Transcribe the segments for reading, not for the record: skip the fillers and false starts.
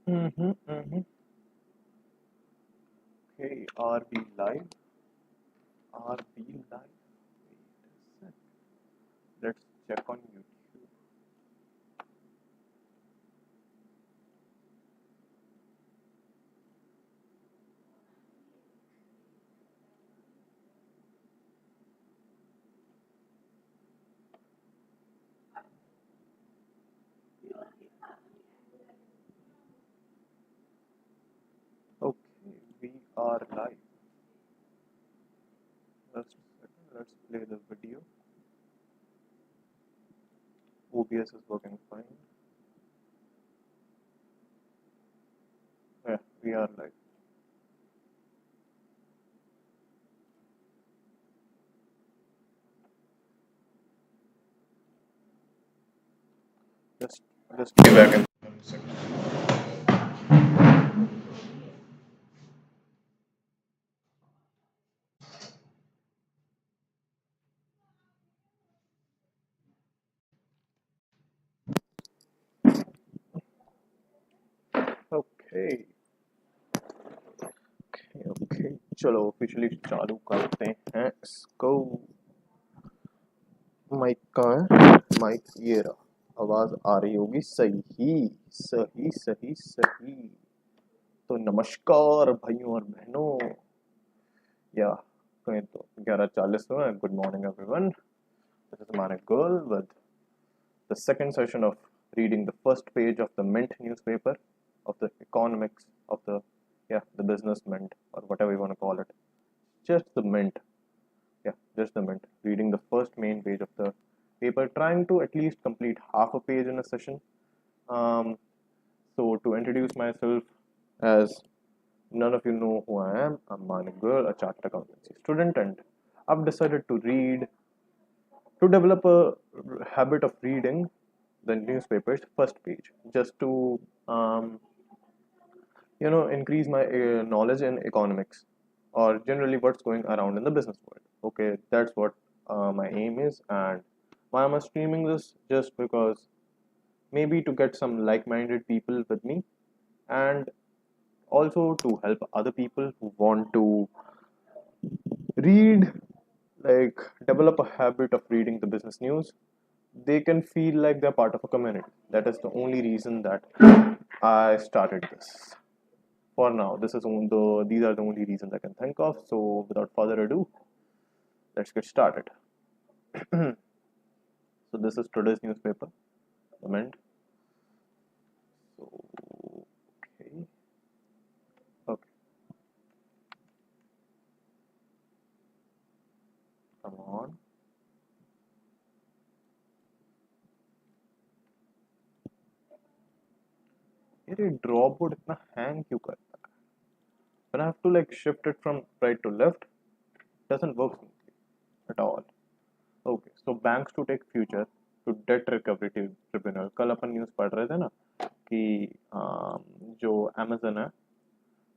Mm-hmm, mm-hmm. Okay, are we live? Are we live? Wait a sec. Let's check on YouTube. Okay, we are live. Let's play the video. OBS is working fine. Yeah, we are live. Just just be back in 1 second. Okay, okay. चलो officially चालू करते हैं इसको. Mic कहाँ है? Mic ये रहा. आवाज आ रही होगी सही सही सही सही. तो नमस्कार भाइयों और बहनों. या कहें तो 11:40 हुआ. Good morning everyone. This is my girl with the second session of reading the first page of the Mint newspaper of the economics of the, yeah, the business Mint or whatever you want to call it. Just the Mint. Yeah, just the Mint. Reading the first main page of the paper, trying to at least complete half a page in a session. Um, so to introduce myself, as none of you know who I am, I'm Manik Girl, a chartered accountancy student, and I've decided to develop a habit of reading the newspaper's first page, just to increase my knowledge in economics, or generally what's going around in the business world. Okay, that's what my aim is. And why am I streaming this? Just because maybe to get some like-minded people with me, and also to help other people who want to read, like develop a habit of reading the business news. They can feel like they're part of a community. That is the only reason that I started this. For now, these are the only reasons I can think of. So without further ado, let's get started. So this is today's newspaper, the Mint. So okay, okay, come on. ये drop board इतना hang क्यों करता है? When I have to like shift it from right to left, it doesn't work smoothly at all. Okay, so banks to take future to debt recovery tribunal. कल अपन news पढ़ रहे थे ना कि जो अमेजन है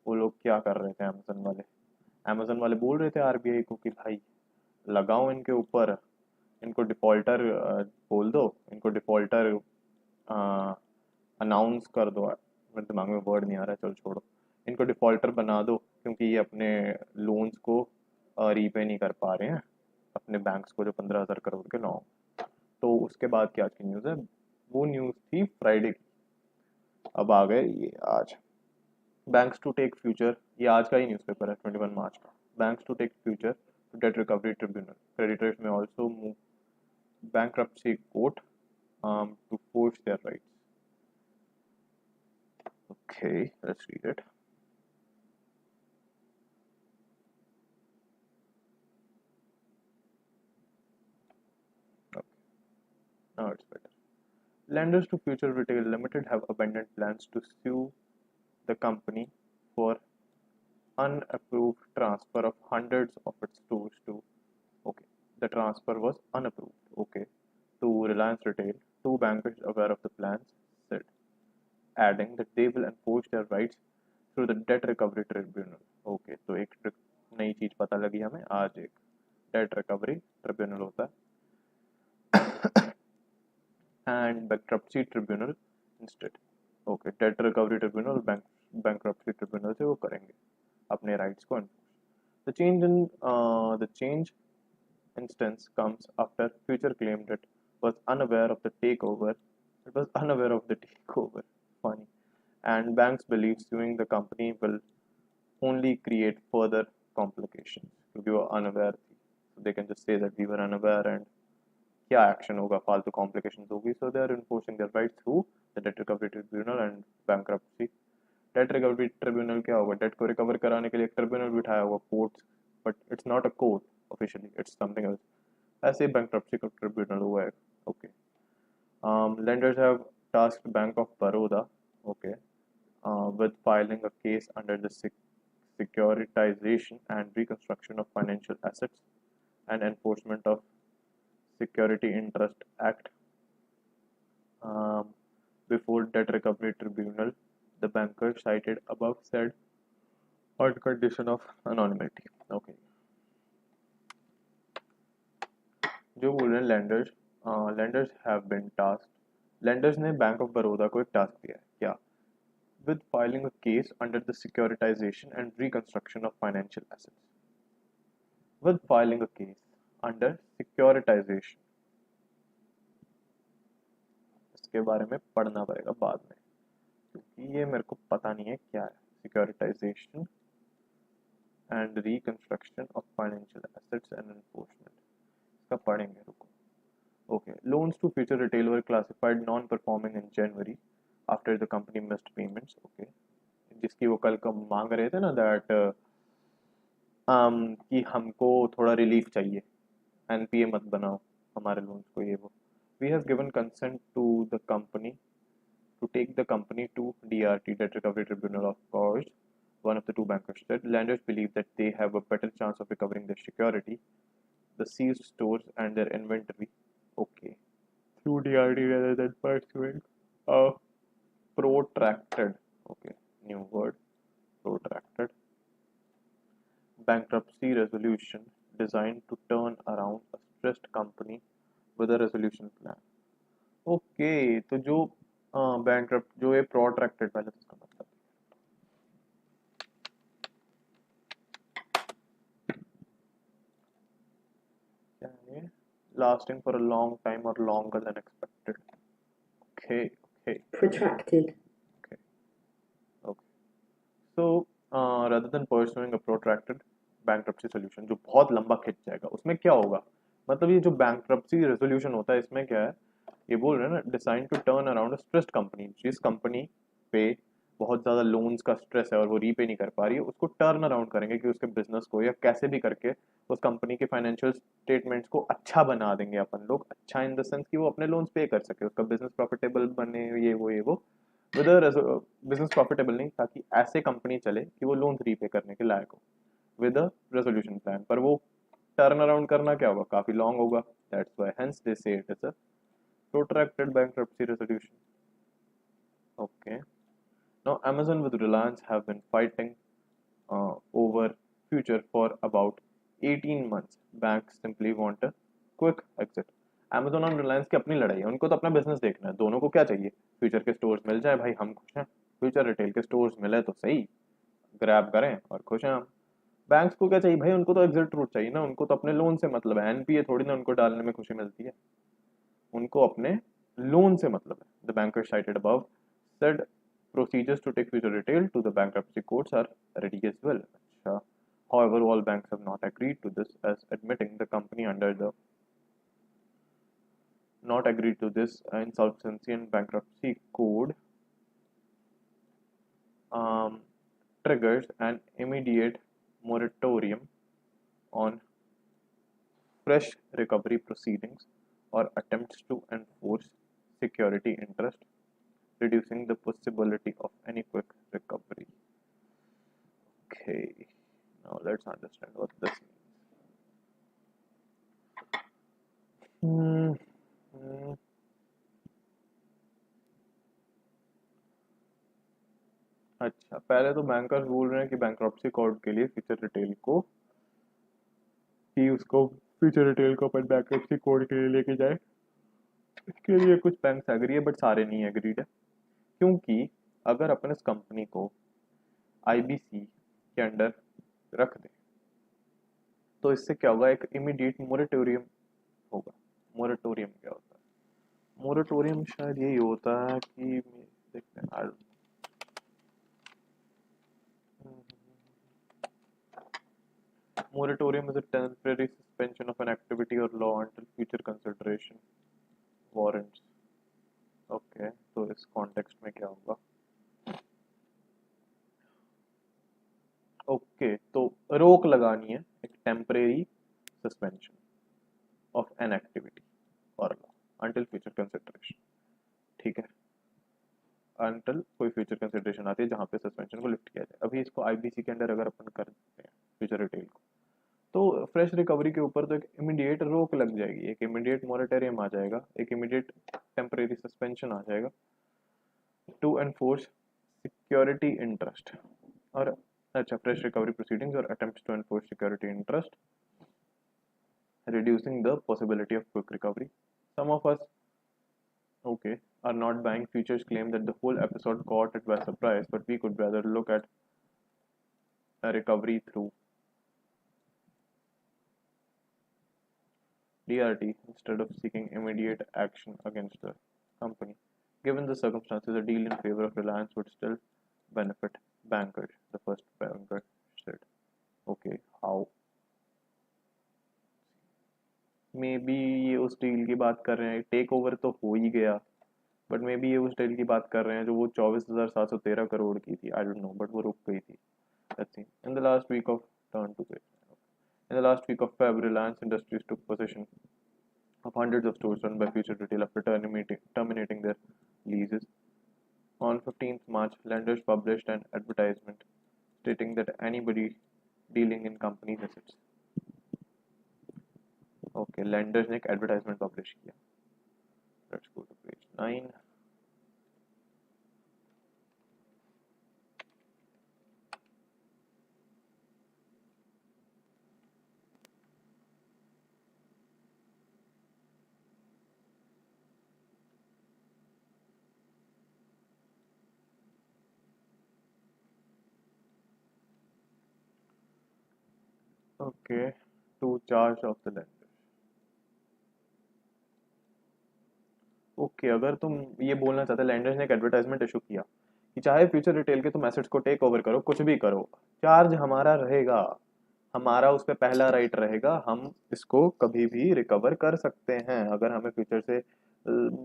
वो लोग क्या कर रहे थे. अमेजन वाले बोल रहे थे आरबीआई को कि भाई लगाओ इनके ऊपर, इनको डिफॉल्टर बोल दो, इनको डिफॉल्टर अनाउंस कर दो. मेरे दिमाग में वर्ड नहीं आ रहा है, चलो छोड़ो. इनको डिफॉल्टर बना दो क्योंकि ये अपने लोन्स को रीपे नहीं कर पा रहे हैं, अपने बैंक्स को जो 15,000 करोड़ के लॉन्ग. तो उसके बाद की आज की न्यूज़ है. वो न्यूज़ थी फ्राइडे की, अब आ गए ये आज. बैंक्स टू टेक फ्यूचर, ये आज का ही न्यूज़पेपर है 21 मार्च का. Banks to take future to debt recovery tribunal. Creditors may also move bankruptcy court to force their rights. Okay, let's read it. Okay, now it's better. Lenders to Future Retail Limited have abandoned plans to sue the company for unapproved transfer of hundreds of its stores to, okay, the transfer was unapproved, okay, to Reliance Retail. Two bankers aware of the plans said, adding that they will enforce their rights through the debt recovery tribunal. Okay, तो एक नई चीज पता लगी हमें आज. एक date recovery tribunal होता है and bankruptcy tribunal instead. Okay, date recovery tribunal bankruptcy tribunal से वो करेंगे अपने राइट्स को enforce. The change instance comes after future claimed it was unaware of the takeover. It was unaware of the takeover. Funny. And banks believe suing the company will only create further complications. क्योंकि वो unaware थी. So they can just say that we were unaware and क्या action होगा, फालतू complication होगी. So they are enforcing their rights through the debt recovery tribunal and bankruptcy. Debt recovery tribunal क्या होगा? Date को रिकवर कराने के लिए एक ट्रिब्यूनल बिठाया होगा, court, but it's not a court officially, it's something else. ऐसे बैंक्रप्सी का ट्रिब्यूनल हुआ है. Okay. Lenders have tasked Bank of Baroda, okay, with filing a case under the securitization and reconstruction of financial assets and enforcement of Security Interest Act before Debt Recovery Tribunal. The banker cited above said on condition of anonymity. Okay. जो बोल रहे हैं lenders have been tasked. Lenders ने bank of Baroda को एक task दिया है क्या? With filing a case under the securitization and reconstruction of financial assets. With filing a case under securitization. इसके बारे में पढ़ना पड़ेगा बाद में, क्योंकि ये मेरे को पता नहीं है क्या है. Securitization and reconstruction of financial assets and enforcement. इसका पढ़ेंगे, रुको. Okay. Loans to Future Retail were classified non-performing in January after the company missed payments. Okay. जिसकी वो कल का मांग रहे थे ना, that कि हमको थोड़ा रिलीफ चाहिए, एनपीए मत बनाओ हमारे लोन्स को, ये वो. We have given consent to the company to take the company to DRT, Debt Recovery Tribunal, of course. One of the two bankers said. Lenders believe that they have a better chance of recovering their security, the seized stores and their inventory. Okay. Through DRT rather than pursuing a protracted, okay, new word, protracted bankruptcy resolution designed to turn around a stressed company with a resolution plan. Okay, तो जो bankrupt, जो ये protracted, पहले तो इसका मतलब क्या है? Lasting for a long time or longer than expected. Okay, okay. Protracted. Okay. Okay. So rather than pursuing a protracted bankruptcy solution, जो बहुत लंबा खिंच जाएगा, उसमें क्या होगा? मतलब ये जो bankruptcy resolution होता है, इसमें क्या है? ये बोल रहे हैं ना, design to turn around stressed company. जिस कंपनी पे बहुत ज़्यादा लोन्स का स्ट्रेस है और वो रीपे नहीं कर पा रही है, उसको टर्न अराउंड करेंगे कि उसके बिजनेस को या कैसे भी करके उस कंपनी के फाइनेंशियल स्टेटमेंट्स को अच्छा बना देंगे अपन लोग. अच्छा इन द सेंस कि वो अपने लोन्स पे कर सके, उसका बिजनेस प्रॉफिटेबल बने, ये वो विद बिजनेस प्रॉफिटेबल नहीं, ताकि ऐसे कंपनी चले कि वो लोन्स रीपे करने के लायक हो विद अ रेजोल्यूशन प्लान. पर वो टर्न अराउंड करना क्या होगा? काफ़ी लॉन्ग होगा. दैट्स व्हाई हेंस दे से it is a protracted bankruptcy resolution. Okay. Now, Amazon with Reliance have been fighting over future for about 18 months. Banks simply want a quick exit. Amazon और Reliance की अपनी लड़ाई है, उनको तो अपना business देखना है. दोनों को क्या चाहिए? फ्यूचर के स्टोर्स मिल जाए भाई, हम खुश हैं. फ्यूचर रिटेल के स्टोर्स मिले तो सही, ग्रैब करें और खुश हैं हम. बैंक्स को क्या चाहिए भाई? उनको तो एग्जिट रूट चाहिए ना, उनको तो अपने लोन से मतलब है. एनपीए थोड़ी ना उनको डालने में खुशी मिलती है, उनको अपने लोन से मतलब है. The banker cited above said procedures to take future retail to the bankruptcy courts are ready as well. अच्छा. However, all banks have not agreed to this, as admitting the company under the not agreed to this insolvency and bankruptcy code triggers an immediate moratorium on fresh recovery proceedings or attempts to enforce security interest, reducing the possibility of any quick recovery. Okay, now let's understand what this means. अच्छा, पहले तो bankers बोल रहे हैं कि bankruptcy court के लिए future retail को, कि उसको फ्यूचर रिटेल को अपन बैंक्रप्सी कोर्ट के लिए लेके जाए. इसके लिए कुछ बैंक्स एग्री है, बट सारे नहीं एग्रीड है. क्योंकि अगर अपन इस कंपनी को आईबीसी के अंडर रख दें तो इससे क्या होगा, एक इमीडिएट मोरेटोरियम होगा। मोरेटोरियम क्या होता है? मोरेटोरियम शायद यही होता है कि देखते हैं, moratorium is a temporary suspension of an activity or law until future consideration warrants। Okay, तो इस कॉन्टेक्स्ट में क्या होगा? ओके, तो रोक लगानी है, एक temporary suspension of an activity और लॉ अंटिल फ्यूचर कंसिडरेशन। ठीक है, अंटिल कोई फ्यूचर कंसिडरेशन आती है जहां पे सस्पेंशन को लिफ्ट किया जाए। अभी इसको आईबीसी के अंडर अगर अपन करते हैं फ्यूचर रिटेल को, तो फ्रेश रिकवरी के ऊपर तो एक इमीडिएट रोक लग जाएगी, एक इमीडिएट मॉरेटोरियम आ जाएगा, एक इमीडिएट टेम्परेरी सस्पेंशन आ जाएगा टू एनफोर्स सिक्योरिटी इंटरेस्ट। और अच्छा, फ्रेश रिकवरी प्रोसीडिंग्स और attempts to enforce security interest, reducing the possibility of quick recovery. Some of us, okay, are not buying futures claim that the whole episode caught it by surprise, but we could rather look at a recovery through DRT instead of seeking immediate action against the company. Given the circumstances, a deal in favor of Reliance would still benefit bankers, the first banker said. Okay, how? May be ये उस deal की बात कर रहे हैं, take over तो हो ही गया, बट मे बी ये उस डील की बात कर रहे हैं जो वो 24,713 करोड़ की थी, आई डोंट नो, बट वो रुक गई थी। Let's see, in the last week of turn to page, in the last week of February, Reliance Industries took possession of hundreds of stores run by Future Retail after terminating their leases. On 15th March, lenders published an advertisement stating that anybody dealing in company's assets, okay, lenders ने एक advertisement publish किया। Let's go to page 9. Okay, to charge of the lenders. Okay, अगर तुम ये बोलना चाहते, landers ने एक एडवर्टाइजमेंट इशू किया कि चाहे फ्यूचर रिटेल के तुम एसेट्स को टेक ओवर करो, कुछ भी करो, चार्ज हमारा रहेगा, हमारा उस पर पहला राइट रहेगा, हम इसको कभी भी रिकवर कर सकते हैं। अगर हमें फ्यूचर से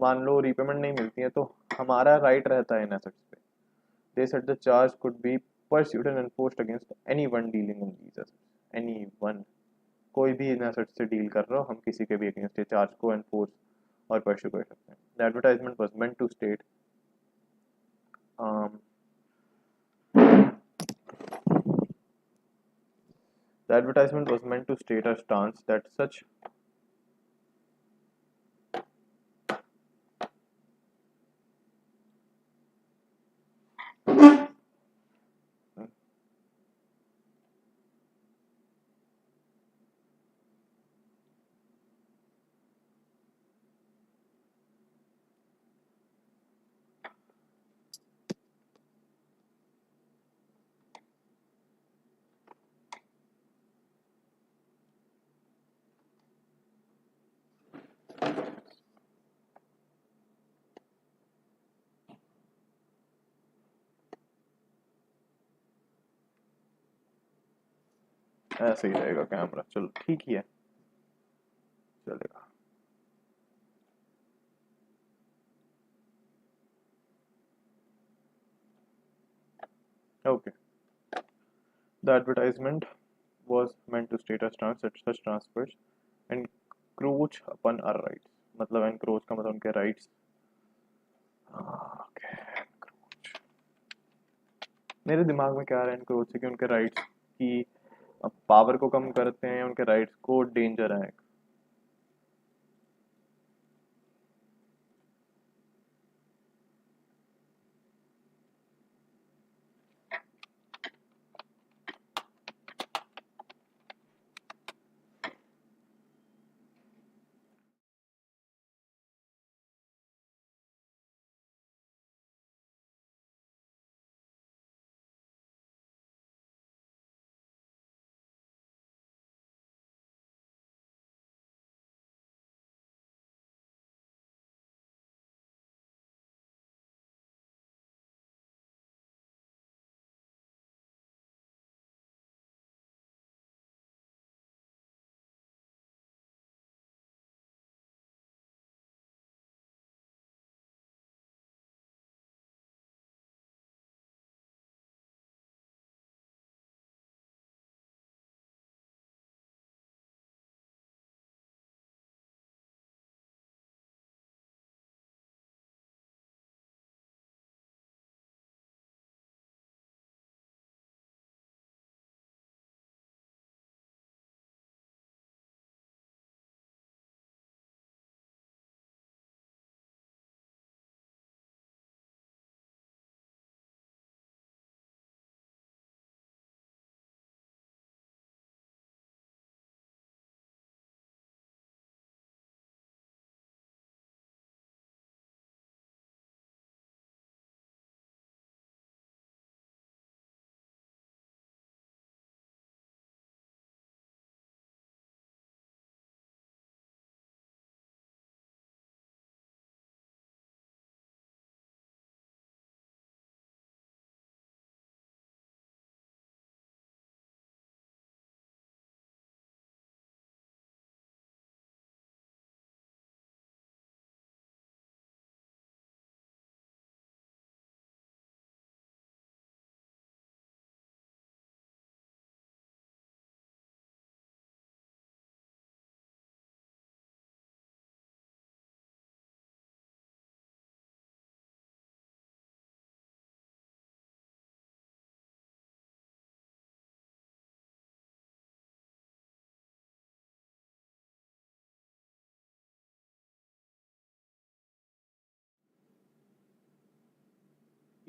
मान लो रीपेमेंट नहीं मिलती है तो हमारा राइट रहता है इन एसेट्स पे। They said the charge could be pursued and enforced against anyone dealing in these assets. Anyone, कोई भी इन एसेट्स से डील कर रहा हो, हम किसी के भी अगेंस्ट ये चार्ज को एनफोर्स और परस्यू कर सकते हैं। The advertisement was meant to state um, the advertisement was meant to state a stance that such ऐसे ही रहेगा कैमरा, चलो ठीक ही है, चलेगा। Okay, the advertisement was meant to state a stance that such transfers encroach upon our rights, मतलब encroach का मतलब उनके rights। okay, encroach, मेरे दिमाग में क्या आ रहा है encroach से कि उनके rights की पावर को कम करते हैं, उनके राइट्स को डेंजर है।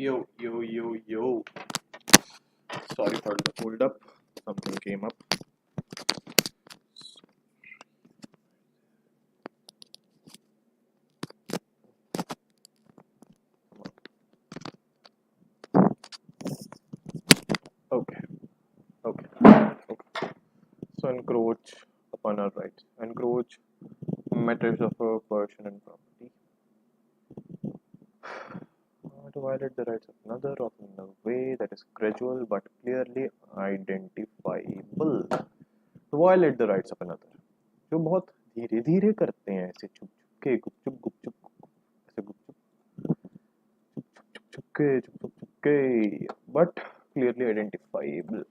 Yo, yo, yo, yo. Sorry for the hold up. Something came up. Okay, okay, okay. So encroach upon our rights. Encroach matters of a person and property. To violate the rights of another, often in a way that is gradual but clearly identifiable. To violate the rights of another. जो बहुत धीरे धीरे करते हैं ऐसे चुप चुप के गुपचुप गुपचुप ऐसे गुपचुप चुप चुप के but clearly identifiable.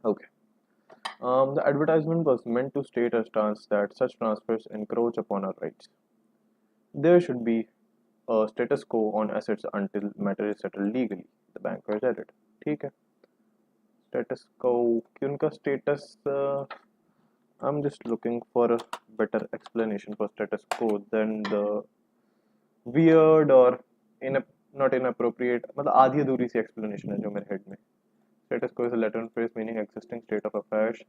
Okay. The advertisement was meant to state a stance that such transfers encroach upon our rights. There should be a status quo on assets until matter is settled legally. The bankers added. ठीक है. Status quo. कि उनका status I'm just looking for a better explanation for status quo than the weird or not inappropriate मतलब आधी अधूरी सी explanation है जो मेरे head में. Status quo is a Latin phrase meaning existing state of affairs.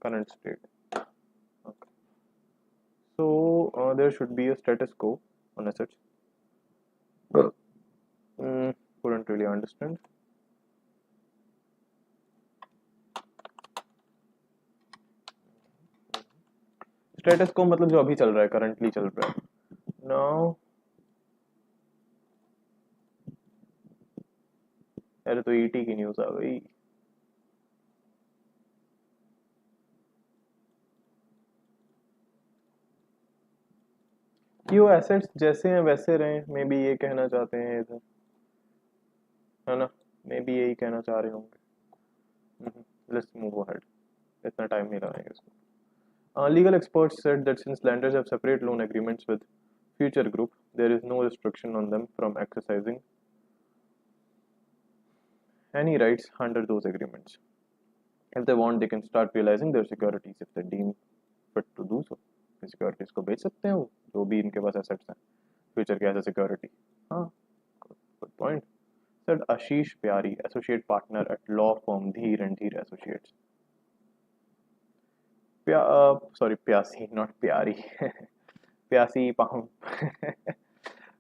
Current state. Okay. So there should be a status quo on assets. Couldn't really understand. Status को मतलब जो अभी चल रहा है करंटली चल रहा है नाउ अरे तो ईटी की न्यूज आ गई कि वो एसेट्स जैसे हैं वैसे रहे मे बी ये कहना चाहते हैं इधर है ना मे बी यही कहना चाह रहे होंगे लेट्स मूव अहेड इतना टाइम नहीं लगाएंगे इसको legal experts said that since lenders have separate loan agreements with Future Group, there is no restriction on them from exercising any rights under those agreements. If they want, they can start realizing their securities if they deem fit to do so. Securities को बेच सकते हैं वो जो भी इनके पास assets हैं future के एज अ सिक्योरिटी हाँ good point said Ashish Pyari, associate partner at law firm Dheer and Dheer Associates. Sorry, Pyasi, not Pyari. Pyasi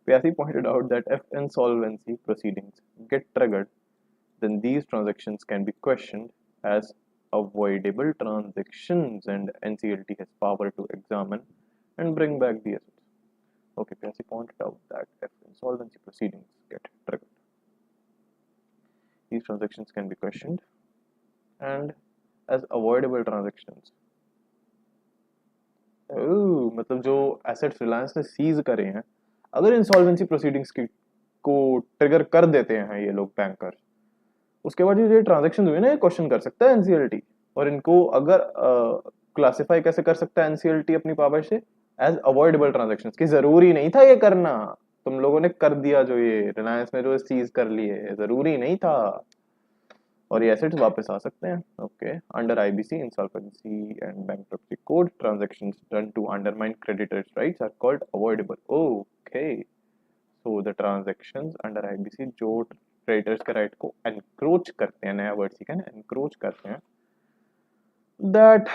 Pyasi pointed out that if insolvency proceedings get triggered, then these transactions can be questioned as avoidable transactions and NCLT has power to examine and bring back the assets. Okay, Pyasi pointed out that if insolvency proceedings get triggered, these transactions can be questioned and as avoidable transactions. मतलब जो assets Reliance ने seize करे हैं अगर insolvency proceedings को trigger कर देते हैं ये लोग बैंकर्स उसके बाद जो ट्रांजैक्शन हुए ना ये क्वेश्चन कर सकता है एनसीएलटी और इनको अगर क्लासिफाई कैसे कर सकता है एनसीएलटी अपनी पावर से एज अवॉइडेबल ट्रांजैक्शंस की जरूरी नहीं था ये करना तुम लोगों ने कर दिया जो ये रिलायंस ने जो सीज कर लिए जरूरी नहीं था और ये एसेट्स वापस आ सकते हैं okay under IBC insolvency and bankruptcy code transactions done to undermine creditors rights are called avoidable okay so the transactions under IBC जो क्रेडिटर्स के राइट को एनक्रोच करते हैं नया वर्ड सीखा है एनक्रोच करते हैं that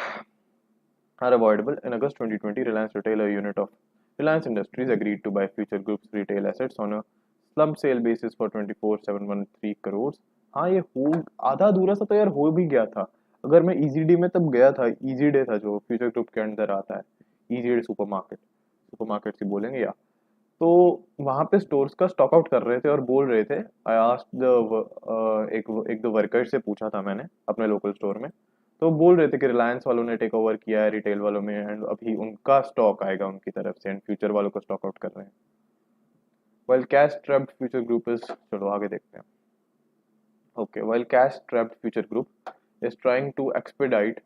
are avoidable. In August 2020, Reliance Retail, a unit of Reliance Industries, agreed to buy Future Group's retail assets on a slump sale basis for 24,713 crores. हाँ ये हो आधा अधूरा सा तो यार हो भी गया था अगर मैं इजी डे में तब गया था इजी डे था जो फ्यूचर ग्रुप के अंदर आता है इजी डे सुपरमार्केट से बोलेंगे या तो वहाँ पे स्टोर्स का स्टॉक आउट कर रहे थे और बोल रहे थे आई आस्क्ड एक दो वर्कर से पूछा था मैंने अपने लोकल स्टोर में तो बोल रहे थे कि रिलायंस वालों ने टेक ओवर किया है रिटेल वालों में एंड अभी उनका स्टॉक आएगा उनकी तरफ से एंड फ्यूचर वालों को स्टॉक आउट कर रहे हैं while cash trapped future group is चलो आगे देखते हैं okay while cash trapped future group is trying to expedite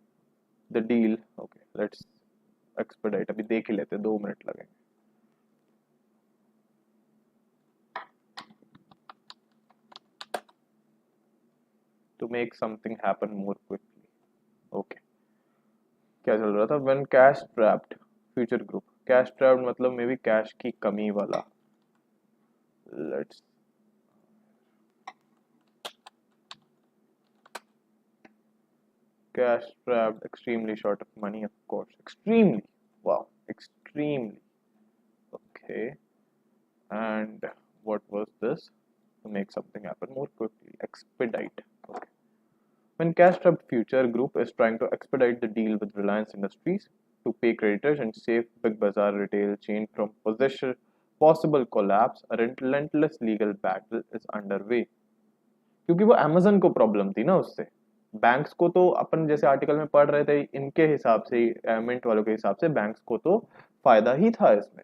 the deal okay let's expedite अभी देख ही लेते 2 मिनट लगेंगे to make something happen more quickly okay क्या चल रहा था when cash trapped future group cash trapped मतलब मे बी कैश की कमी वाला. Let's cash trapped, extremely short of money, of course. Extremely. Wow, extremely. Okay. And what was this? To make something happen more quickly. Expedite. Okay. When Cash Trapped Future Group is trying to expedite the deal with Reliance Industries to pay creditors and save Big Bazaar retail chain from possible collapse, a relentless legal battle is underway. क्योंकि वो Amazon को problem थी ना उससे. Banks को तो अपन जैसे article में पढ़ रहे थे इनके हिसाब से मिंट वालों के हिसाब से बैंक्स को तो फायदा ही था इसमें.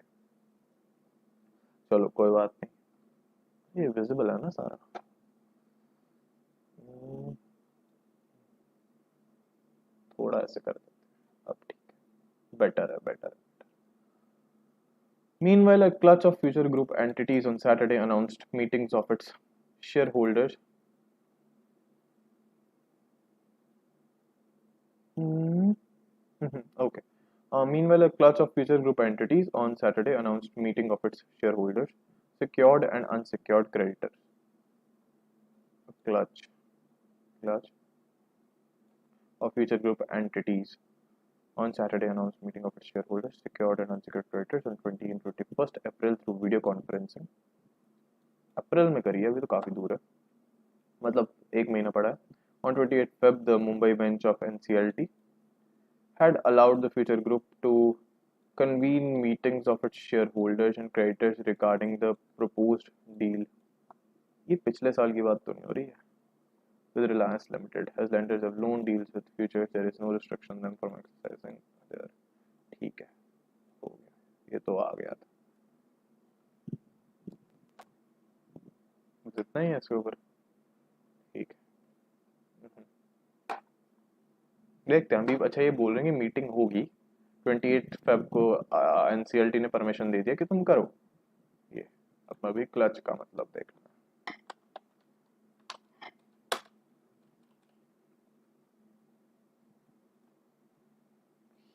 चलो कोई बात नहीं, ये विजिबल है ना सारा. थोड़ा ऐसे कर देते अब ठीक है, बेटर है बेटर है. Meanwhile, a clutch of Future Group entities on Saturday announced meetings of its shareholders. Okay. Meanwhile, a clutch of Future Group entities on Saturday announced meeting of its shareholders, secured and unsecured creditors. A clutch of Future Group entities on Saturday announced meeting of its shareholders, secured and unsecured creditors on 20 and 21st April through video conferencing. अप्रैल में करी है, अभी तो काफी दूर है, मतलब एक महीना पड़ा है. On 28th Feb, the Mumbai bench of NCLT had allowed the Future Group to convene meetings of its shareholders and creditors regarding the proposed deal. ये पिछले साल की बात तो नहीं हो रही है. With Reliance Limited, as lenders have loan deals with futures, there is no restriction on them from exercising their. ठीक है, हो गया, ये तो आ गया था. जितना ही है इसके ऊपर. ठीक है, देखते हैं अभी. अच्छा ये बोल रहे हैं कि मीटिंग होगी 28 फेब को. एनसीएलटी ने परमिशन दे दिया कि तुम करो ये. अब अभी क्लच का मतलब देखना.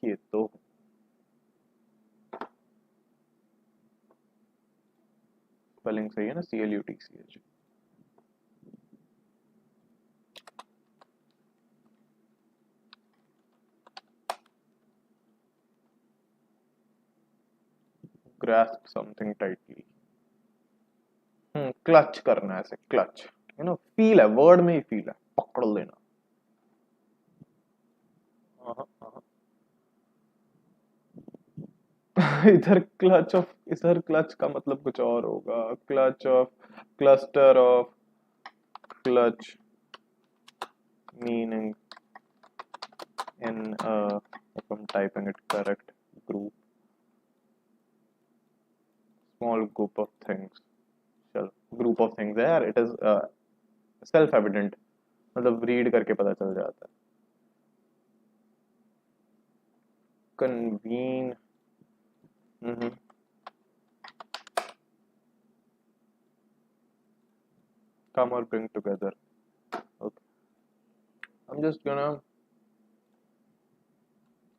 ये तो स्पेलिंग सही है ना, CLUTCH. grasp something tightly. Clutch करना है ऐसे. क्लच यू नो, फील है, वर्ड में ही फील है, पकड़ लेना. इधर क्लच का मतलब कुछ और होगा. Clutch of, cluster of, clutch meaning in if I'm typing it correct, group, small group of things. चल group of things है यार. It is self evident, मतलब रीड करके पता चल जाता है. convene. Come or bring together. Okay, I'm just gonna,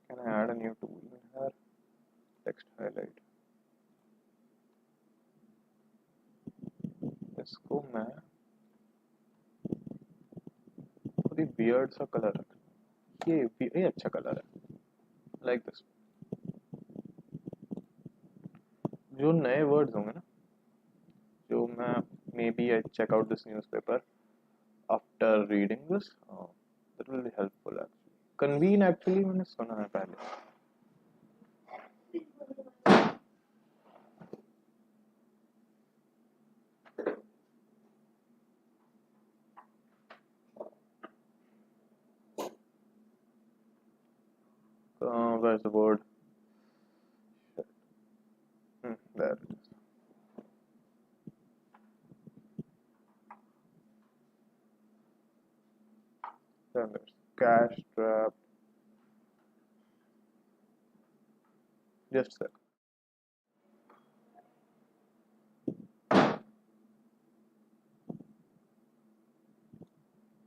can I add a new tool in here? Text highlight. इसको मैं थोड़ी वियर्ड सा कलर रख. ये अच्छा कलर है, लाइक दिस. जो नए वर्ड्स होंगे ना, जो मैं maybe I check out this newspaper after reading this, that will be helpful actually. Convene actually मैंने सुना है पहले. Where's the word? There it is. Then there's cash trap. Just a sec.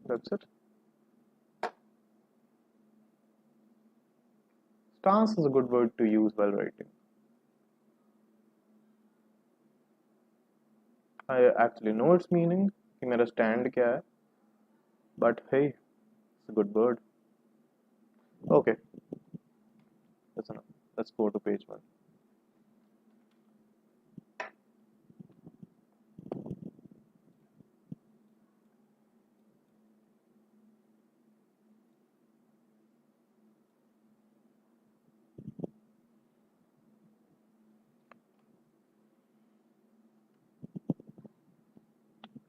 That's it. Stance is a good word to use while writing. I actually know its meaning कि मेरा stand क्या है, but hey, it's a good word. Okay, that's enough. Let's go to page 1.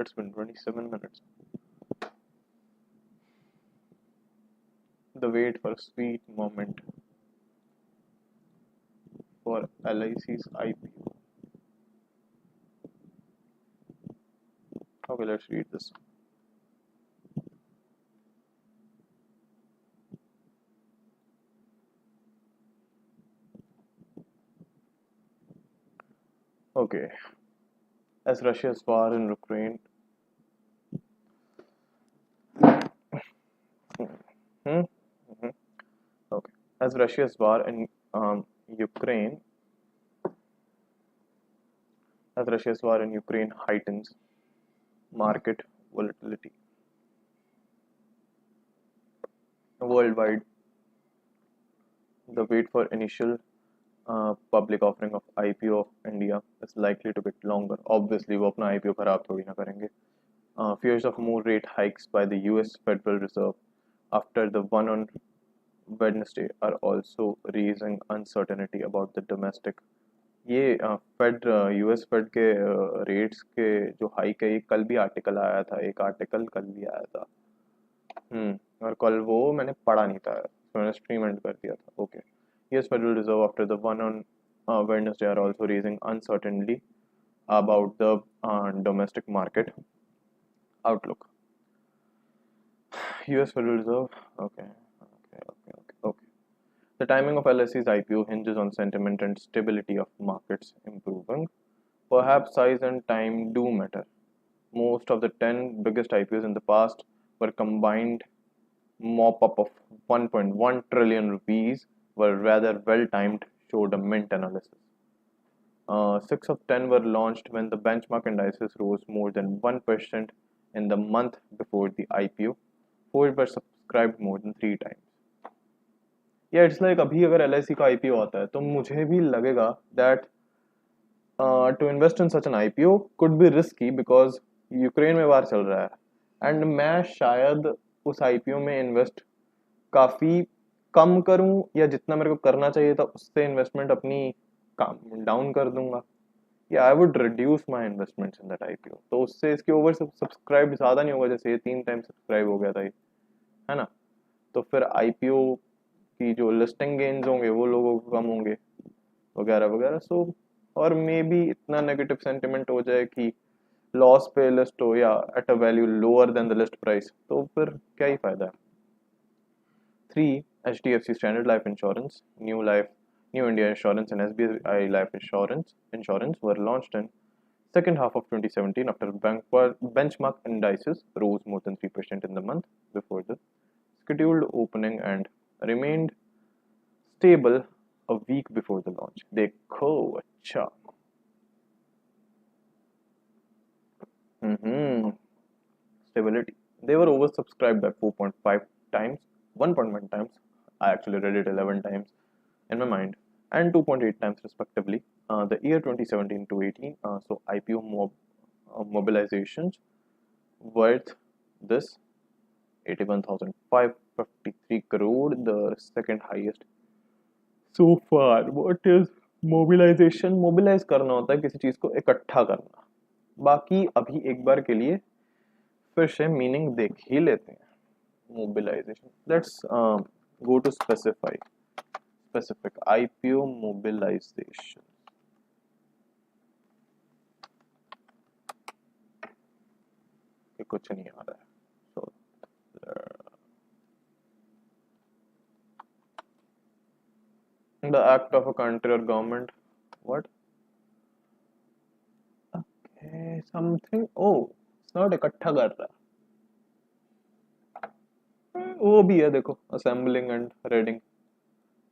It's been 27 minutes. The wait for a sweet moment for LIC's IPO. Okay, let's read this. Okay, as Russia's war in Ukraine. Hmm? Mhm. Okay, as Russia's war in Ukraine, as Russia's war in Ukraine heightens market volatility worldwide, the wait for initial public offering of IPO of India is likely to get longer. Obviously, वो अपना IPO खराब थोड़ी ना करेंगे. Fears of more rate hikes by the US Federal Reserve after the one on Wednesday are also raising uncertainty about the domestic. ये fade US Fed के rates के जो हाइक है, ये कल भी आर्टिकल आया था, एक आर्टिकल कल भी आया था. और कल वो मैंने पढ़ा नहीं था, तो मैंने स्ट्रीम एंड कर दिया था. Okay, US federal reserve after the one on Wednesday are also raising uncertainty about the domestic market outlook. US Federal Reserve. Okay. The timing of LSE's IPO hinges on sentiment and stability of markets improving. Perhaps size and time do matter. Most of the 10 biggest IPOs in the past were combined mop up of 1.1 trillion rupees were rather well timed, showed a Mint analysis. 6 of 10 were launched when the benchmark indices rose more than 1% in the month before the IPO. 4 were subscribed more than 3 times. Yeah, it's like अभी अगर LIC का IPO आता है तो मुझे भी लगेगा that to invest in such an IPO could be risky because Ukraine में वार चल रहा है एंड मैं शायद उस IPO में इन्वेस्ट काफ़ी कम करूं या जितना मेरे को करना चाहिए था उससे इन्वेस्टमेंट अपनी डाउन कर दूंगा. या I would reduce my investments in that IPO. तो उससे इसके ओवर सब्सक्राइब ज़्यादा नहीं होगा, जैसे ये 3 टाइम सब्सक्राइब हो गया था ये, है ना. तो फिर IPO की जो लिस्टिंग गेन्स होंगे वो लोगों को कम होंगे वगैरह वगैरह. सो और मे बी इतना नेगेटिव सेंटिमेंट हो जाए कि लॉस पे लिस्ट हो या at a value lower than the list price, तो फिर क्या ही फायदा है. 3. HDFC Standard Life Insurance, New India Insurance and SBI Life Insurance were launched in second half of 2017 after benchmark indices rose more than 3% in the month before the scheduled opening and remained stable a week before the launch. देखो अच्छा. Stability. They were oversubscribed by 4.5 times, 1.1 times. I actually read it 11 times in my mind, and 2.8 times respectively. The year 2017 to 18, so IPO mobilizations worth this 81,553 crore, the second highest so far. What is mobilization? Mobilize करना होता है किसी चीज को इकट्ठा करना. बाकी अभी एक बार के लिए फिर से मीनिंग देख ही लेते हैं. Mobilization. Let's go to specific IPO mobilization. कुछ नहीं आ रहा है. So the act of a country or government. What? Okay, something. Oh, it's not इकट्ठा कर रहा. वो भी है देखो, assembling and raiding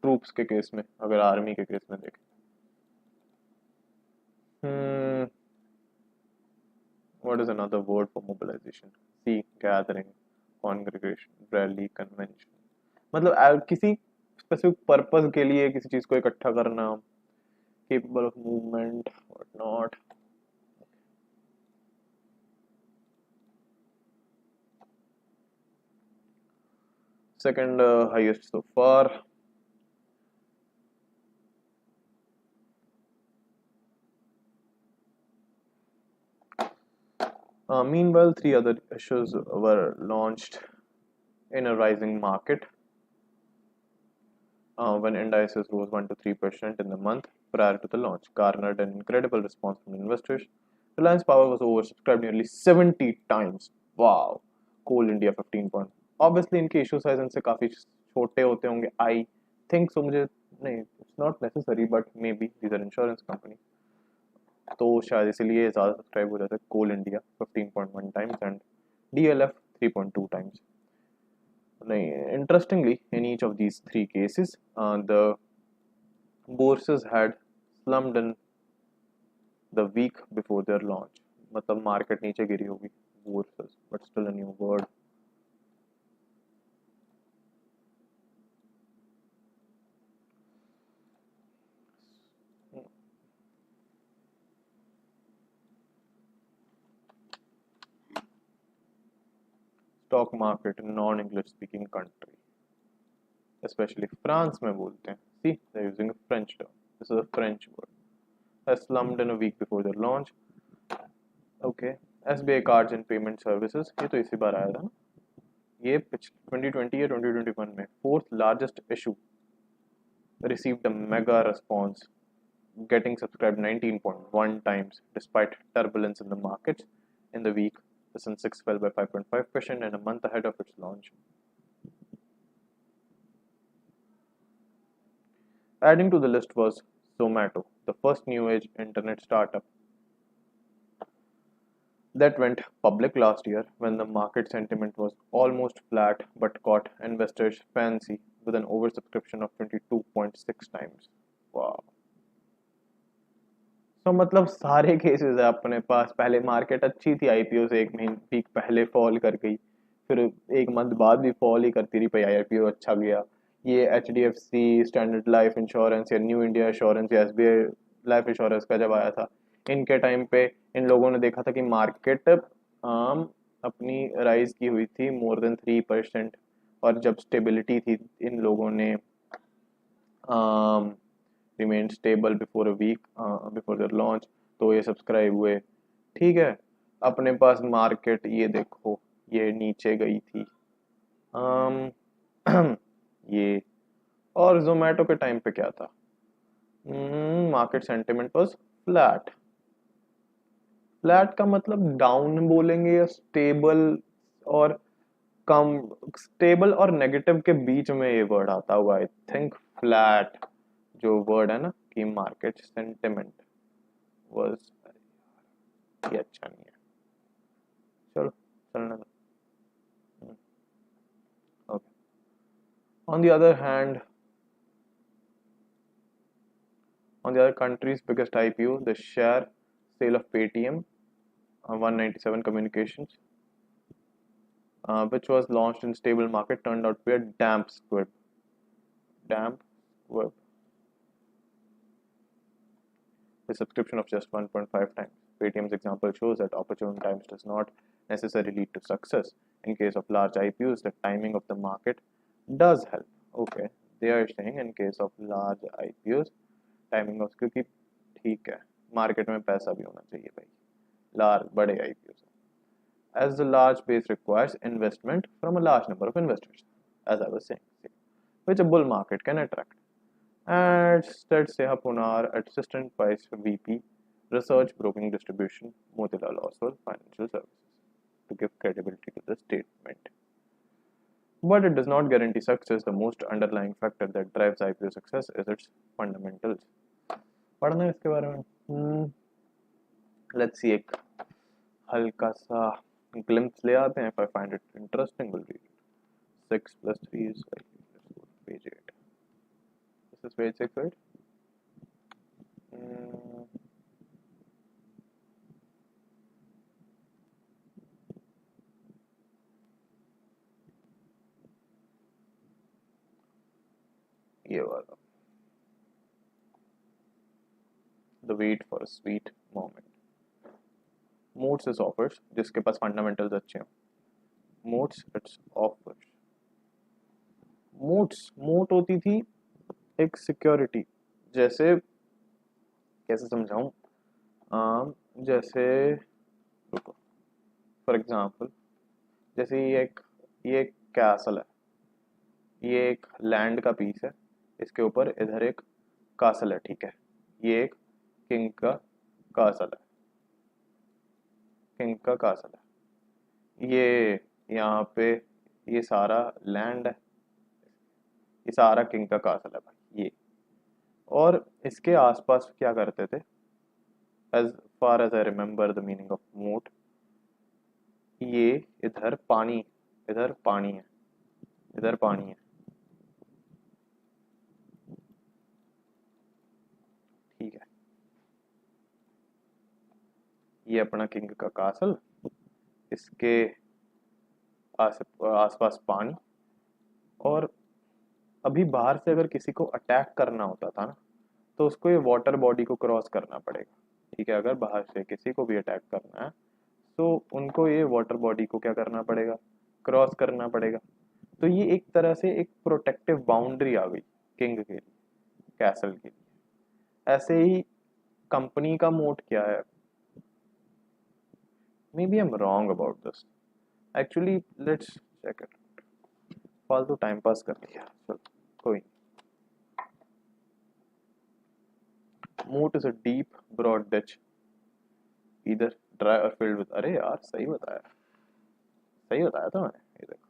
ट्रूप्स के केस में, अगर आर्मी के केस में देखें. What is another word for mobilization? See, gathering, congregation, rally, convention. मतलब किसी स्पेसिफिक पर्पस के लिए किसी चीज को इकट्ठा करना, capable of movement, what not. Second highest so far. Meanwhile, three other issues were launched in a rising market when indices rose 1 to 3% in the month prior to the launch, garnered an incredible response from investors. Reliance Power was oversubscribed nearly 70 times. Wow. Coal India 15 point. Obviously, इनके issue size इनसे काफी छोटे होते होंगे. I think so. मुझे नहीं, it's not necessary, but maybe these are insurance company. तो शायद इसीलिए ज़्यादा सब्सक्राइब हो जाता है. कोल India 15.1 times and DLF 3.2 times. Interestingly, in each of these three cases, the bourses had slumped in the week before their launch. मतलब market नीचे गिरी होगी bourses, but still a new word. Stock market in non-English speaking country, especially France में बोलते हैं. See, they're using a French term. This is a French word. Has slumped in a week before their launch. Okay. SBI cards and payment services, ये तो इसी बार आया था ना. ये 2020 या 2021 में fourth largest issue received a mega response, getting subscribed 19.1 times despite turbulence in the markets in the week. The Sensex fell by 5.5% and a month ahead of its launch. Adding to the list was Zomato, the first new age internet startup that went public last year when the market sentiment was almost flat but caught investors' fancy with an oversubscription of 22.6 times. Wow. तो मतलब सारे cases है अपने पास. पहले market अच्छी थी, IPO से एक महीने वीक पहले फॉल कर गई, फिर एक मंथ बाद भी फॉल ही करती रही, आईपीओ अच्छा गया. ये एचडीएफसी, स्टैंडर्ड लाइफ इंश्योरेंस या न्यू इंडिया इंश्योरेंस या एसबीआई लाइफ इंश्योरेंस का जब आया था, इनके टाइम पे इन लोगों ने देखा था कि मार्केट अपनी राइज की हुई थी मोर देन 3%, और जब स्टेबिलिटी थी इन लोगों ने remained stable before a week before their launch, तो ये सब्सक्राइब हुए. ठीक है, अपने पास मार्केट ये देखो, ये नीचे गई थी. ये और जोमेटो के टाइम पे क्या था? Market sentiment was flat. Flat का मतलब डाउन बोलेंगे या स्टेबल, और कम, स्टेबल और नेगेटिव के बीच में ये वर्ड आता हुआ. आई थिंक फ्लैट जो वर्ड है ना कि मार्केट सेंटिमेंट वाज, ये अच्छा नहीं है. चलो चलने दो. Okay. On the other hand, on the other country's biggest IPO, the share sale of Paytm, 197 Communications, which was launched in stable market, turned out to be a damp squib. Damp squib. The subscription of just 1.5 times. Paytm's example shows that opportune times does not necessarily lead to success. In case of large IPOs, the timing of the market does help. Okay, they are saying in case of large IPOs, timing of, क्योंकि ठीक है market में पैसा भी होना चाहिए भाई, large बड़े IPOs. As the large base requires investment from a large number of investors, as I was saying, which a bull market can attract. And said Seha Punar, Assistant Vice VP, Research Broking Distribution, Motilal Oswal Financial Services, to give credibility to the statement. But it does not guarantee success. The most underlying factor that drives IPO success is its fundamentals. पढ़ना है इसके बारे में. Let's see, एक हल्का सा glimpse ले आते हैं. If I find it interesting, we'll read it. 6 plus 3 is like, let's go to page 8. This is page 6, right? The wait for a sweet moment. Moats is offers, जिसके पास fundamentals अच्छे हैं। Moats it's offers. मोट होती थी एक security, जैसे कैसे समझाऊं, जैसे रुको, फॉर एग्जांपल जैसे ये एक कैसल है, ये एक लैंड का पीस है, इसके ऊपर इधर एक कासल है, ठीक है, ये एक किंग का कासल है, किंग का कासल है, ये यहाँ पे ये सारा लैंड है, ये सारा किंग का कासल है भाई ये। और इसके आसपास क्या करते थे, as far as I remember the meaning of moat, ये इधर पानी, इधर पानी है, इधर पानी है, ठीक है, ये अपना किंग का कासल, इसके आसपास पानी। और अभी बाहर से अगर किसी को अटैक करना होता था ना, तो उसको ये वाटर बॉडी को क्रॉस करना पड़ेगा, ठीक है, अगर बाहर से किसी को भी अटैक करना है तो उनको ये वाटर बॉडी को क्या करना पड़ेगा, क्रॉस करना पड़ेगा। तो ये एक तरह से एक प्रोटेक्टिव बाउंड्री आ गई किंग के लिए, कैसल के लिए। ऐसे ही कंपनी का मोट क्या है, maybe I am wrong about this, actually let's check it, फालतू टाइम पास कर लिया, चलो कोई। Moat is a deep broad ditch, इधर ड्राई और फिल्ड विद, अरे यार सही बताया, सही बताया था मैंने, ये देखो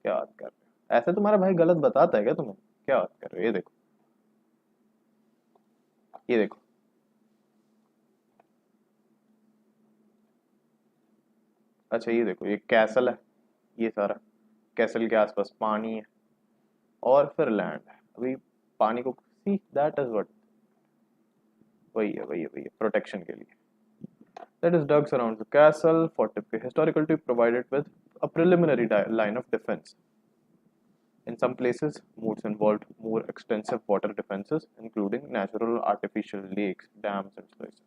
क्या बात कर रहे हो, ऐसे तुम्हारा भाई गलत बताता है क्या तुम्हें, क्या बात कर रहे हो, ये देखो, ये देखो, अच्छा ये देखो, ये कैसल है, ये सारा कैसल के आसपास पानी है और फिर लैंड है। अभी पानी को सी दैट इज व्हाट, वही है प्रोटेक्शन के लिए। That is dug surrounds the castle, historically provided with a preliminary line of defense. In some places, moats involved more extensive water defenses, including natural artificial lakes, dams, and sluices.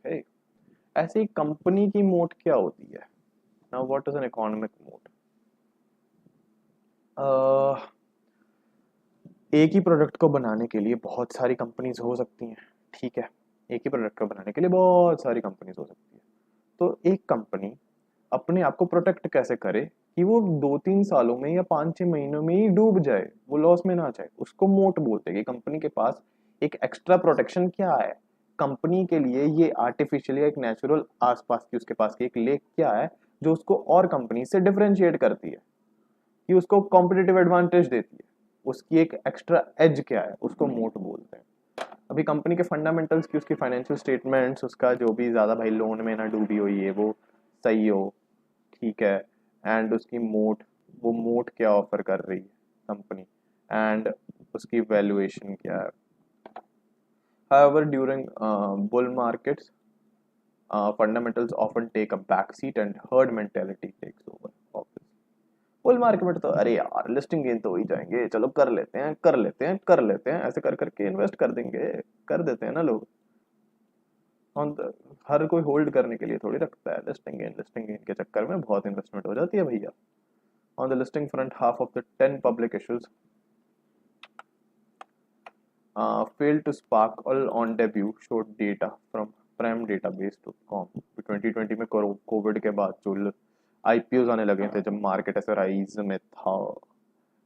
Okay. ऐसे ही company की मोट क्या होती है? Now, what is an economic moat? एक ही product को बनाने के लिए बहुत सारी कंपनीज हो सकती हैं, ठीक है, एक ही प्रोडक्ट को बनाने के लिए बहुत सारी कंपनीज हो सकती है। तो एक कंपनी अपने आप को प्रोटेक्ट कैसे करे कि वो 2-3 सालों में या 5-6 महीनों में ही डूब जाए, वो लॉस में ना जाए, उसको मोट बोलते हैं कि कंपनी के पास एक एक्स्ट्रा प्रोटेक्शन क्या है। कंपनी के लिए ये आर्टिफिशियल या एक नेचुरल आसपास की उसके पास की एक लेक क्या है जो उसको और कंपनी से डिफरेंशिएट करती है, कि उसको कॉम्पिटिटिव एडवांटेज देती है, उसकी एक एक्स्ट्रा एज क्या है, उसको मोट बोलते हैं। अभी कंपनी के फंडामेंटल्स की, उसकी फाइनेंशियल स्टेटमेंट्स, उसका जो भी ज़्यादा भाई लोन में ना डूबी हुई है वो सही हो, ठीक है, एंड उसकी मोट, वो मोट क्या ऑफर कर रही है कंपनी, एंड उसकी वैल्यूएशन क्या है। However, during bull markets, fundamentals often take a backseat and herd mentality takes over. Obviously, bull market में तो अरे यार लिस्टिंग गेन तो हो ही जाएंगे, चलो कर लेते हैं कर लेते हैं कर लेते हैं, ऐसे कर करके इन्वेस्ट कर देंगे, कर देते हैं ना लोग। ऑन हर कोई होल्ड करने के लिए थोड़ी रखता है, लिस्टिंग गेन के चक्कर में बहुत इन्वेस्टमेंट हो जाती है भैया। On the listing front, half of the 10 public issues failed to sparkle on debut, showed data from premdatabase.com। 2020 में कोविड के बाद जो आईपीओ आने लगे थे, जब मार्केट ऐसे राइज में था,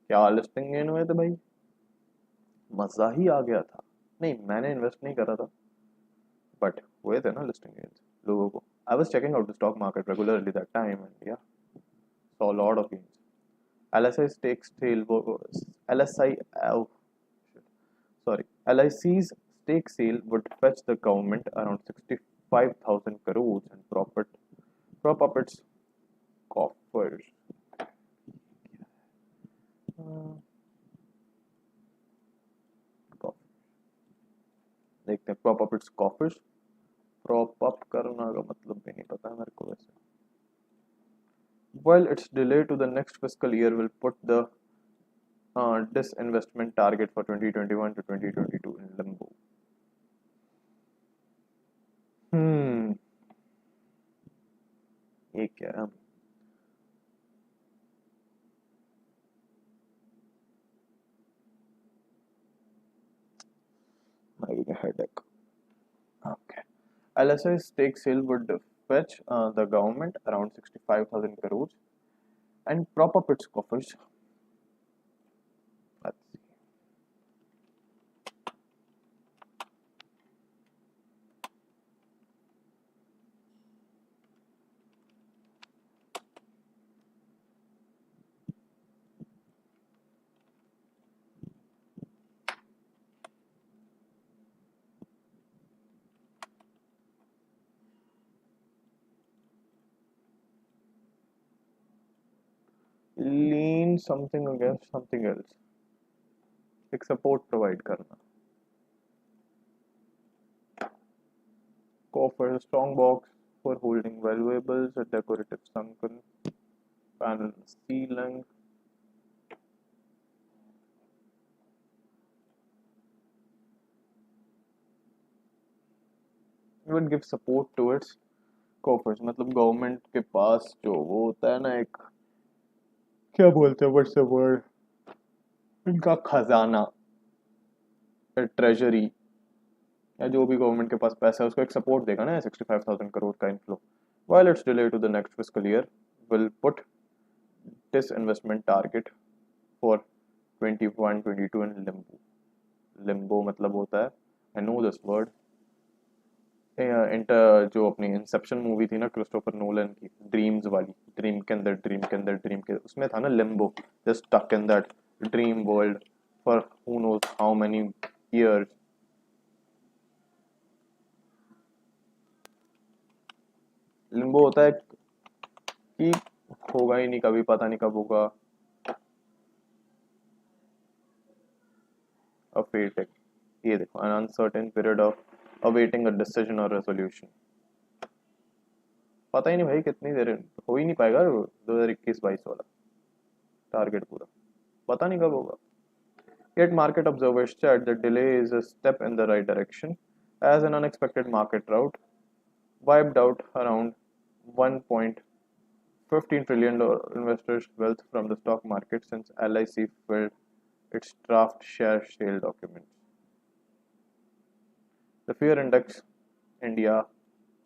क्या लिस्टिंग गेन हुए थे भाई, मजा ही आ गया था। नहीं मैंने इन्वेस्ट नहीं करा था, बट हुए थे ना लिस्टिंग गेन्स लोगों को। I was checking out the stock market regularly that time and yeah saw lot of gains. LSI stakes sale, LSI, oh, sorry, LIC's stake sale would fetch the government around 65,000 crores and prop up its coffers. देखते हैं, prop up its coffers, prop up करना का मतलब भी नहीं पता मेरे को वैसे। While its delay to the next fiscal year will put the disinvestment target for 2021 to 2022 in limbo. एक क्या है my headache. Okay. LSI stake sale would fetch the government around 65,000 crores and prop up its coffers. Let's see. Lean something against something else. एक support provide करना. Coffer a strong box for holding valuables, a decorative sunken panel ceiling. It would give support to its coffers. मतलब government के पास जो वो होता है ना एक क्या बोलते हैं व्हाट्स द वर्ड इनका खजाना ट्रेजरी या जो भी गवर्नमेंट के पास पैसा है उसको एक सपोर्ट देगा ना 65,000 करोड़ का inflow while it's delayed to the next fiscal year will put this investment target for 21-22 in limbo मतलब होता है I know this word inter जो अपनी इंसेप्शन मूवी थी ना क्रिस्टोफर नोलन की ड्रीम्स वाली ड्रीम के उसमें था ना limbo just stuck in that dream world for who knows how many years limbo होता है कि होगा ही नहीं कभी पता नहीं कब होगा अफेटिक ये देखो an uncertain period of awaiting a decision or resolution पता ही नहीं भाई कितनी देर हो ही नहीं पाएगा 2021-22 वाला टारगेट पूरा पता नहीं कब होगा yet market observers said the delay is a step in the right direction as an unexpected market rout wiped out around 1.15 trillion investors wealth from the stock market since LIC filed its draft share sale documents. The fear index India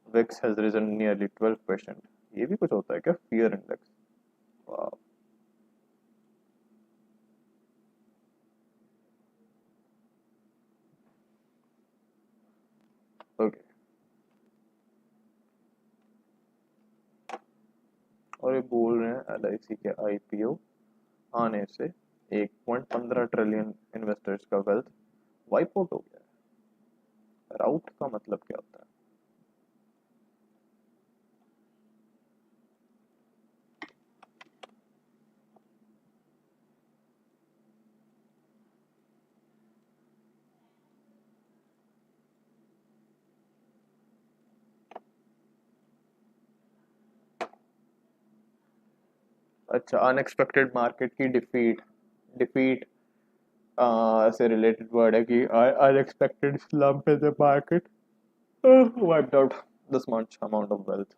VIX has risen nearly 12%. ये भी कुछ होता है क्या fear index? Wow. Okay. और ये बोल रहे हैं LIC के IPO आने से 1.15 ट्रिलियन इन्वेस्टर्स का वेल्थ वाइप आउट हो गया है राउट का मतलब क्या होता है अच्छा अनएक्सपेक्टेड मार्केट की डिफीट डिफीट से रिलेटेड वर्ड है कि unexpected slump in the market wiped out this much amount of wealth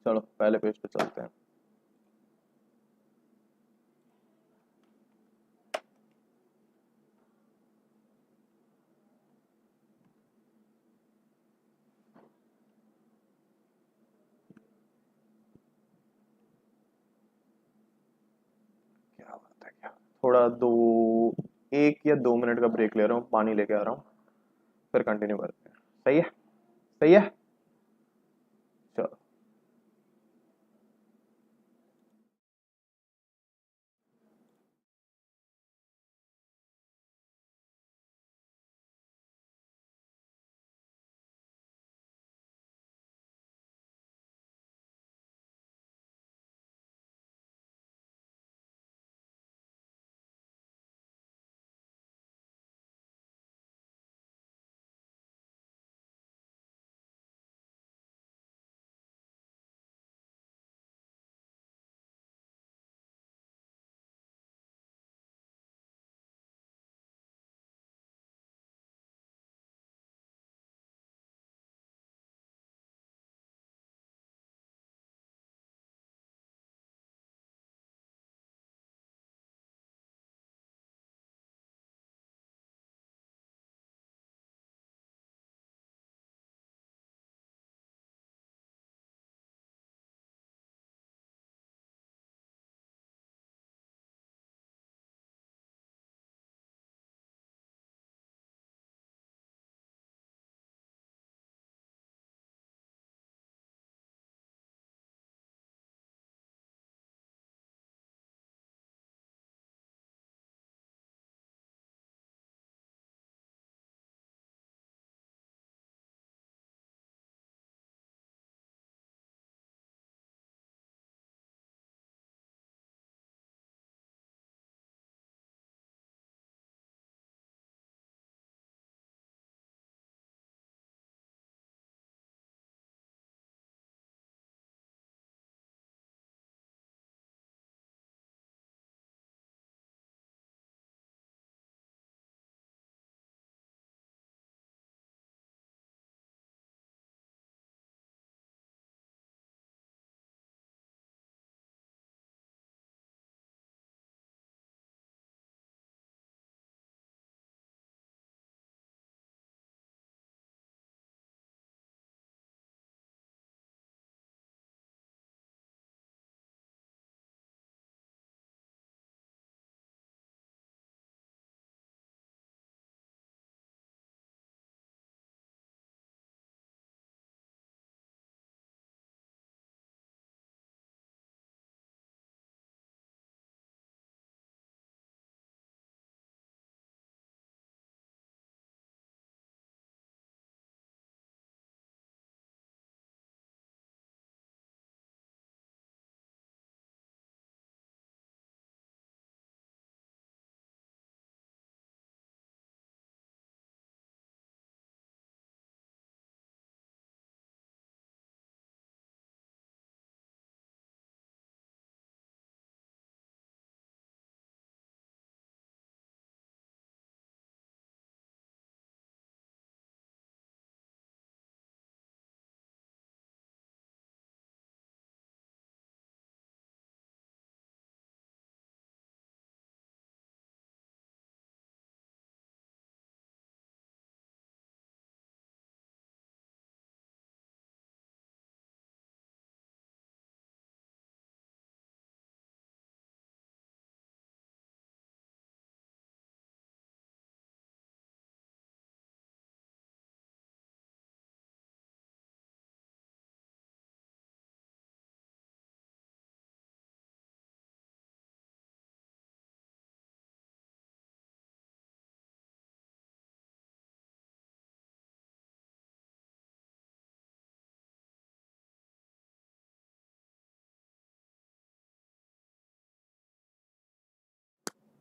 चलो पहले पेज पे चलते हैं क्या बात है क्या थोड़ा दो 1 या 2 मिनट का ब्रेक ले रहा हूँ पानी लेके आ रहा हूँ फिर कंटिन्यू करते हैं सही है सही है चलो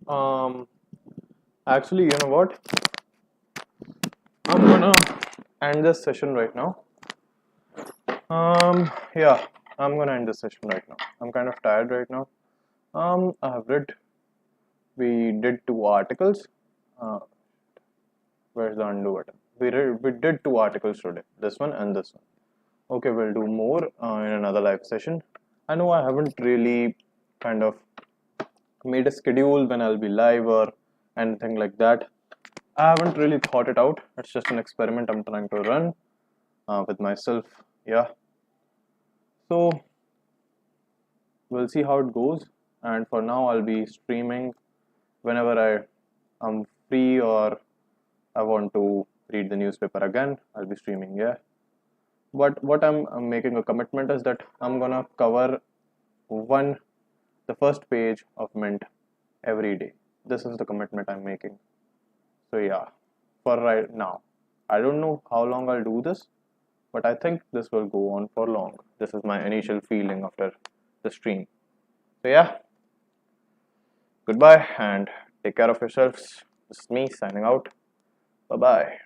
Um, Actually, you know what? I'm gonna end this session right now. Yeah, I'm gonna end this session right now. I'm kind of tired right now. I have read. We did 2 articles. Uh, where's the undo button? We did 2 articles today. This one and this one. Okay, we'll do more in another live session. I know I haven't really kind of made a schedule when I'll be live or anything like that. I haven't really thought it out. It's just an experiment I'm trying to run with myself. Yeah. So we'll see how it goes. And for now, I'll be streaming whenever am free or I want to read the newspaper again. I'll be streaming. Yeah. But what I'm making a commitment is that I'm gonna cover the first page of Mint every day. This is the commitment I'm making. So yeah, for right now, I don't know how long I'll do this, but I think this will go on for long. This is my initial feeling after the stream. So yeah, goodbye and take care of yourselves. This is me signing out. Bye bye.